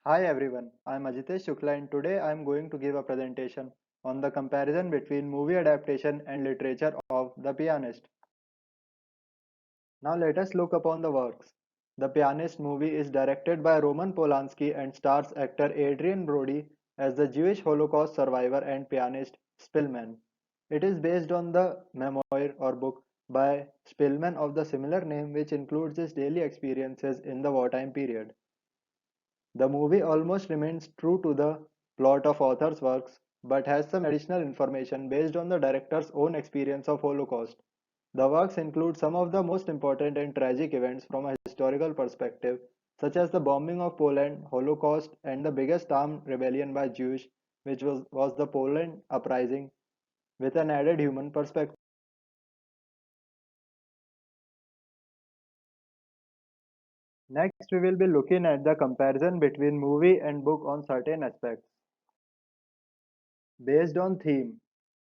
Hi everyone, I am Ajitesh Shukla and today I am going to give a presentation on the comparison between movie adaptation and literature of The Pianist. Now let us look upon the works. The Pianist movie is directed by Roman Polanski and stars actor Adrian Brody as the Jewish Holocaust survivor and pianist Spillman. It is based on the memoir or book by Spillman of the similar name which includes his daily experiences in the wartime period. The movie almost remains true to the plot of author's works, but has some additional information based on the director's own experience of Holocaust. The works include some of the most important and tragic events from a historical perspective, such as the bombing of Poland, Holocaust, and the biggest armed rebellion by Jews, which was the Poland uprising, with an added human perspective. Next, we will be looking at the comparison between movie and book on certain aspects. Based on theme,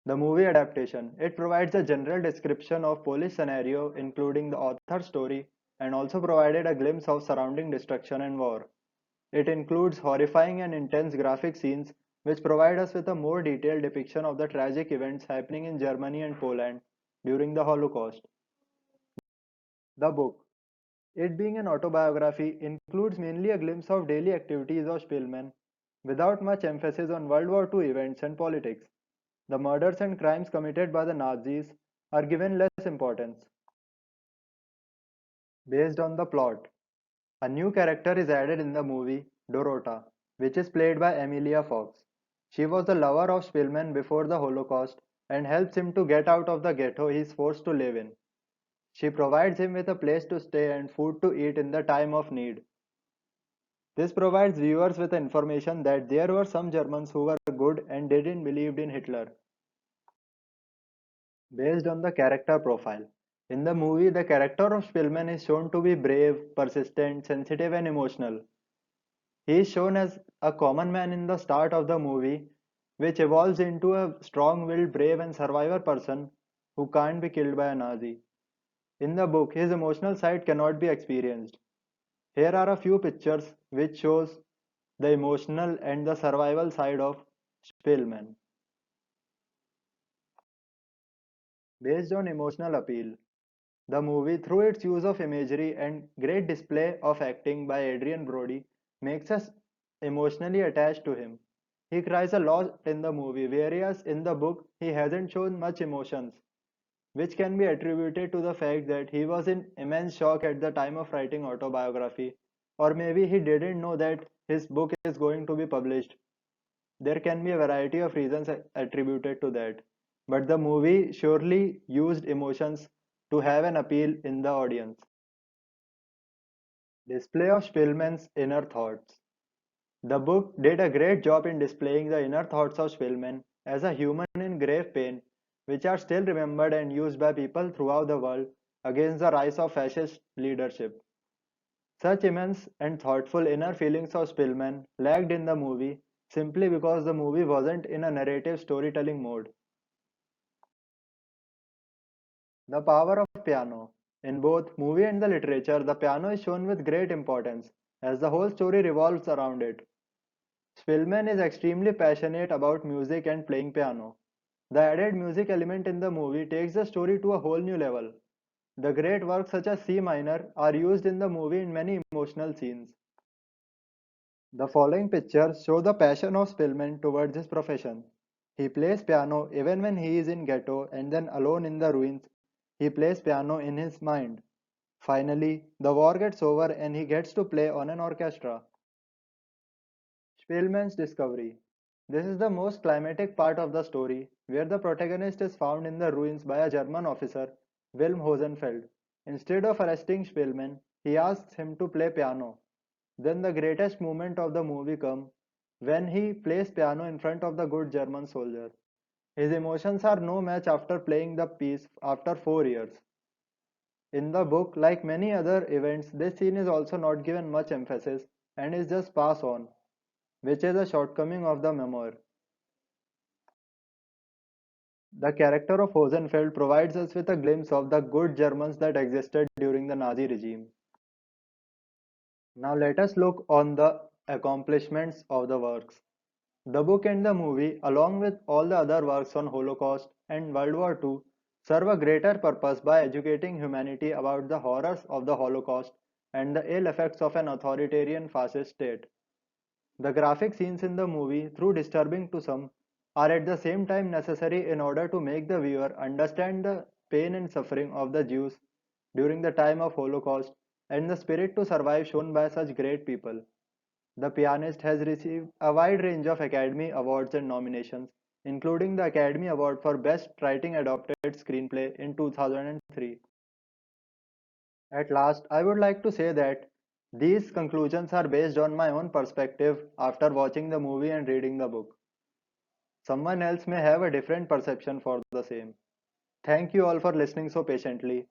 the movie adaptation, it provides a general description of police scenario including the author's story and also provided a glimpse of surrounding destruction and war. It includes horrifying and intense graphic scenes which provide us with a more detailed depiction of the tragic events happening in Germany and Poland during the Holocaust. The book, it being an autobiography, includes mainly a glimpse of daily activities of Spielman without much emphasis on World War II events and politics. The murders and crimes committed by the Nazis are given less importance. Based on the plot, a new character is added in the movie, Dorota, which is played by Emilia Fox. She was the lover of Spillman before the Holocaust and helps him to get out of the ghetto he is forced to live in. She provides him with a place to stay and food to eat in the time of need. This provides viewers with information that there were some Germans who were good and didn't believe in Hitler. Based on the character profile. In the movie, the character of Spillman is shown to be brave, persistent, sensitive, and emotional. He is shown as a common man in the start of the movie, which evolves into a strong willed, brave, and survivor person who can't be killed by a Nazi. In the book, his emotional side cannot be experienced. Here are a few pictures which shows the emotional and the survival side of Spillman. Based on emotional appeal. The movie, through its use of imagery and great display of acting by Adrian Brody, makes us emotionally attached to him. He cries a lot in the movie, whereas in the book he hasn't shown much emotions, which can be attributed to the fact that he was in immense shock at the time of writing autobiography, or maybe he didn't know that his book is going to be published. There can be a variety of reasons attributed to that, but the movie surely used emotions to have an appeal in the audience. Display of Spillman's inner thoughts. The book did a great job in displaying the inner thoughts of Spillman as a human in grave pain, which are still remembered and used by people throughout the world against the rise of fascist leadership. Such immense and thoughtful inner feelings of Spillman lacked in the movie simply because the movie wasn't in a narrative storytelling mode. The power of piano. In both movie and the literature, the piano is shown with great importance, as the whole story revolves around it. Spillman is extremely passionate about music and playing piano. The added music element in the movie takes the story to a whole new level. The great works such as C minor are used in the movie in many emotional scenes. The following pictures show the passion of Spillman towards his profession. He plays piano even when he is in ghetto and then alone in the ruins. He plays piano in his mind. Finally, the war gets over and he gets to play on an orchestra. Spielman's discovery. This is the most climatic part of the story, where the protagonist is found in the ruins by a German officer, Wilhelm Hosenfeld. Instead of arresting Spielman, he asks him to play piano. Then the greatest moment of the movie comes when he plays piano in front of the good German soldier. His emotions are no match after playing the piece after 4 years. In the book, like many other events, this scene is also not given much emphasis and is just passed on, which is a shortcoming of the memoir. The character of Hosenfeld provides us with a glimpse of the good Germans that existed during the Nazi regime. Now let us look on the Accomplishments of the works. The book and the movie, along with all the other works on Holocaust and World War II, serve a greater purpose by educating humanity about the horrors of the Holocaust and the ill effects of an authoritarian fascist state. The graphic scenes in the movie, though disturbing to some, are at the same time necessary in order to make the viewer understand the pain and suffering of the Jews during the time of Holocaust and the spirit to survive shown by such great people. The Pianist has received a wide range of Academy Awards and nominations, including the Academy Award for Best Writing Adapted Screenplay in 2003. At last, I would like to say that these conclusions are based on my own perspective after watching the movie and reading the book. Someone else may have a different perception for the same. Thank you all for listening so patiently.